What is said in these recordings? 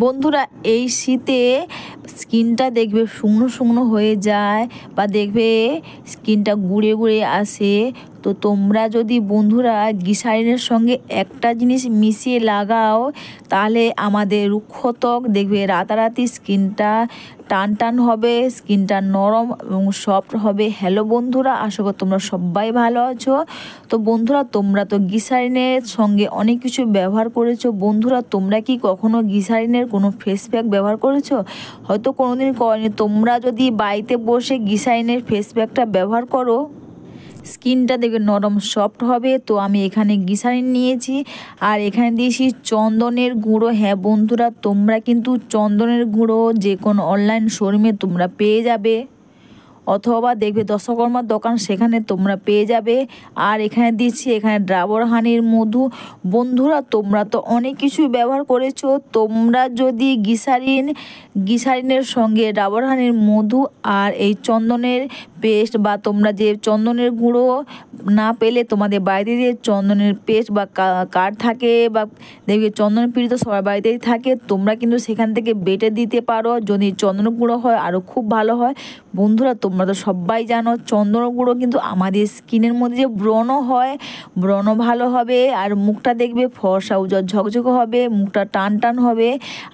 বন্ধুরা এই শীতে স্কিনটা দেখবে শুকনো শুকনো হয়ে যায় বা দেখবে স্কিনটা গুঁড়ে গুঁড়ে আসে। তো তোমরা যদি বন্ধুরা গ্লিসারিনের সঙ্গে একটা জিনিস মিশিয়ে লাগাও তাহলে আমাদের রুক্ষ ত্বক দেখবে রাতারাতি স্কিনটা টান টান হবে, স্কিনটা নরম এবং সফট হবে। হ্যালো বন্ধুরা, আশা করি তোমরা সবাই ভালো আছো। তো বন্ধুরা তোমরা তো গ্লিসারিনের সঙ্গে অনেক কিছু ব্যবহার করেছো। বন্ধুরা তোমরা কি কখনো গ্লিসারিনের কোনো ফেস প্যাক ব্যবহার করেছো? হয়তো কোনোদিন করনি। তোমরা যদি বাড়িতে বসে গ্লিসারিনের ফেস প্যাকটা ব্যবহার করো, স্কিনটা দেখবে নরম সফট হবে। তো আমি এখানে গ্লিসারিন নিয়েছি আর এখানে দিয়েছি চন্দনের গুঁড়ো। হ্যাঁ বন্ধুরা, তোমরা কিন্তু চন্দনের গুঁড়ো যে কোনো অনলাইন শোরুমে তোমরা পেয়ে যাবে, অথবা দেখবে দশকর্মার দোকান, সেখানে তোমরা পেয়ে যাবে। আর এখানে দিচ্ছি এখানে ডাবর হানির মধু। বন্ধুরা তোমরা তো অনেক কিছু ব্যবহার করেছো। তোমরা যদি গ্লিসারিনের সঙ্গে ডাবর হানির মধু আর এই চন্দনের পেস্ট বা তোমরা যে চন্দনের গুঁড়ো না পেলে তোমাদের বাড়িতে যে চন্দনের পেস্ট বা কাঠ থাকে বা দেখবে চন্দনের পিড়ি তো সবার বাড়িতেই থাকে, তোমরা কিন্তু সেখান থেকে বেটে দিতে পারো। যদি চন্দন গুঁড়ো হয় আরও খুব ভালো হয়। বন্ধুরা তোমরা তো সবাই জানো চন্দন গুঁড়ো কিন্তু আমাদের স্কিনের মধ্যে যে ব্রণ হয়, ব্রণ ভালো হবে আর মুখটা দেখবে ফর্সা উজ্জ্বল ঝকঝকে হবে, মুখটা টান টান হবে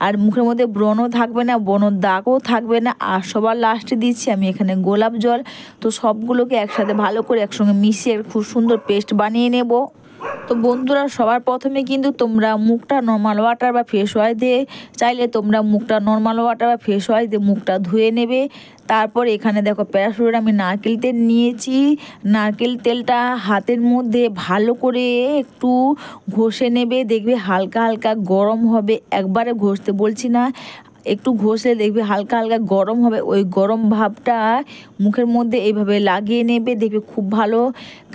আর মুখের মধ্যে ব্রণও থাকবে না, ব্রণর দাগও থাকবে না। আর সবার লাস্টে দিচ্ছি আমি এখানে গোলাপ জল। তো সবগুলোকে একসাথে ভালো করে একসঙ্গে মিশিয়ে খুব সুন্দর পেস্ট বানিয়ে নেব। তো বন্ধুরা সবার প্রথমে কিন্তু তোমরা মুখটা নর্মাল ওয়াটার বা ফেস ওয়াশ দিয়ে, চাইলে তোমরা মুখটা নর্মাল ওয়াটার বা ফেস ওয়াশ দিয়ে মুখটা ধুয়ে নেবে। তারপর এখানে দেখো প্যারাশুটের আমি নারকেল তেল নিয়েছি। নারকেল তেলটা হাতের মধ্যে ভালো করে একটু ঘষে নেবে, দেখবে হালকা হালকা গরম হবে। একবারে ঘষতে বলছি না, একটু ঘষে দেখবে হালকা হালকা গরম হবে। ওই গরম ভাবটা মুখের মধ্যে এইভাবে লাগিয়ে নেবে, দেখবে খুব ভালো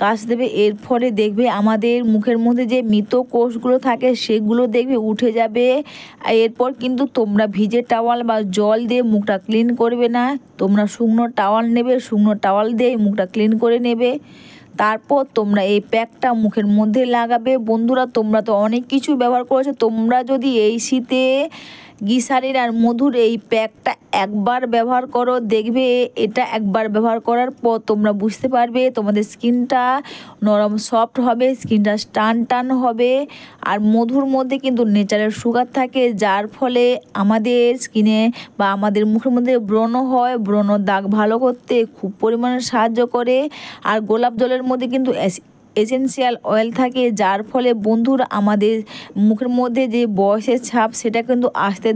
কাজ দেবে। এর ফলে দেখবে আমাদের মুখের মধ্যে যে মৃত কোষগুলো থাকে সেগুলো দেখবে উঠে যাবে। এরপর কিন্তু তোমরা ভিজে টাওয়াল বা জল দিয়ে মুখটা ক্লিন করবে না, তোমরা শুকনো টাওয়াল নেবে, শুকনো টাওয়াল দিয়ে মুখটা ক্লিন করে নেবে। তারপর তোমরা এই প্যাকটা মুখের মধ্যে লাগাবে। বন্ধুরা তোমরা তো অনেক কিছু ব্যবহার করেছো। তোমরা যদি এই শীতে গ্লিসারিন আর মধুর এই প্যাকটা একবার ব্যবহার করো, দেখবে এটা একবার ব্যবহার করার পর তোমরা বুঝতে পারবে তোমাদের স্কিনটা নরম সফট হবে, স্কিনটা টান টান হবে। আর মধুর মধ্যে কিন্তু ন্যাচারাল সুগার থাকে, যার ফলে আমাদের স্কিনে বা আমাদের মুখের মধ্যে ব্রণ হয়, ব্রণ দাগ ভালো করতে খুব পরিমাণে সাহায্য করে। আর গোলাপ জলের মধ্যে কিন্তু এসেনশিয়াল অয়েল থাকে, যার ফলে বন্ধুরা আমাদের মুখের মধ্যে যে বয়সের ছাপ সেটা কিন্তু আসতে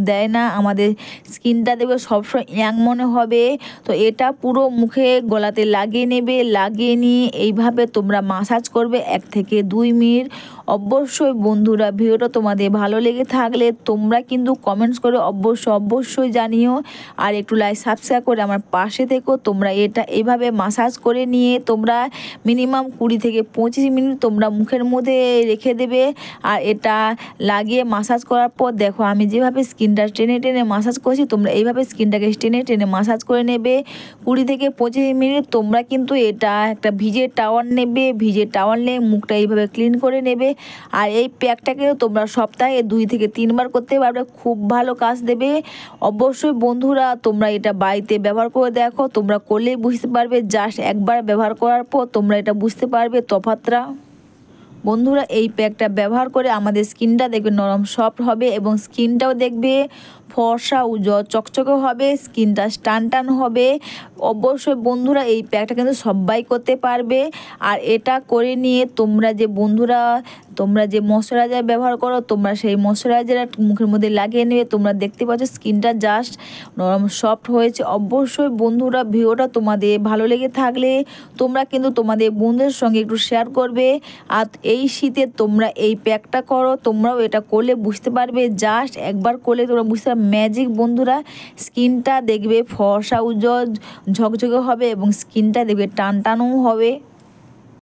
দেয় না। আমাদের স্কিনটা দেখবে সবসময় ইয়াং মনে হবে। তো এটা পুরো মুখে গলাতে লাগিয়ে নেবে, লাগিয়ে নিয়ে এইভাবে তোমরা মাসাজ করবে 1 থেকে 2 মিনিট। অবশ্যই বন্ধুরা ভিডিওটা তোমাদের ভালো লেগে থাকলে তোমরা কিন্তু কমেন্টস করে অবশ্যই জানিও। আর একটু লাইক সাবস্ক্রাইব করে আমার পাশে থেকো। তোমরা এটা এইভাবে মাসাজ করে নিয়ে তোমরা মিনিমাম 20 থেকে 25 মিনিট তোমরা মুখের মধ্যে রেখে দেবে। আর এটা লাগিয়ে মাসাজ করার পর দেখো আমি যেভাবে স্কিনটা টেনে টেনে মাসাজ করছি, তোমরা এইভাবে স্কিনটাকে টেনে টেনে মাসাজ করে নেবে 20 থেকে 25 মিনিট। তোমরা কিন্তু এটা একটা ভিজে টাওয়াল নেবে, ভিজে টাওয়াল নিয়ে মুখটা এইভাবে ক্লিন করে নেবে। আর এই প্যাকটাকে তোমরা সপ্তাহে 2 থেকে 3 বার করতে পারবে, খুব ভালো কাজ দেবে। অবশ্যই বন্ধুরা তোমরা এটা বাড়িতে ব্যবহার করে দেখো, তোমরা করলেই বুঝতে পারবে। জাস্ট একবার ব্যবহার করার পর তোমরা এটা বুঝতে পারবে তফাৎটা। বন্ধুরা এই প্যাকটা ব্যবহার করে আমাদের স্কিনটা দেখবে নরম সফট হবে এবং স্কিনটাও দেখবে ফর্সা উজ্জ্বল চকচকে হবে, স্কিনটা টান টান হবে। অবশ্যই বন্ধুরা এই প্যাকটা কিন্তু সবাই করতে পারবে। আর এটা করে নিয়ে তোমরা যে ময়শ্চারাইজার ব্যবহার করো, তোমরা সেই ময়শ্চারাইজার মুখের মধ্যে লাগিয়ে নেবে। তোমরা দেখতে পাচ্ছ স্কিনটা জাস্ট নরম সফট হয়েছে। অবশ্যই বন্ধুরা ভিডিওটা তোমাদের ভালো লেগে থাকলে তোমরা কিন্তু তোমাদের বন্ধুদের সঙ্গে একটু শেয়ার করবে। আর এই শীতে তোমরা এই প্যাকটা করো, তোমরাও এটা করলে বুঝতে পারবে। জাস্ট একবার করলে তোমরা বুঝতে পারবে ম্যাজিক। বন্ধুরা স্কিনটা দেখবে ফর্সা উজ্জ্বল ঝকঝকে হবে এবং স্কিনটা দেখবে টান টানও হবে।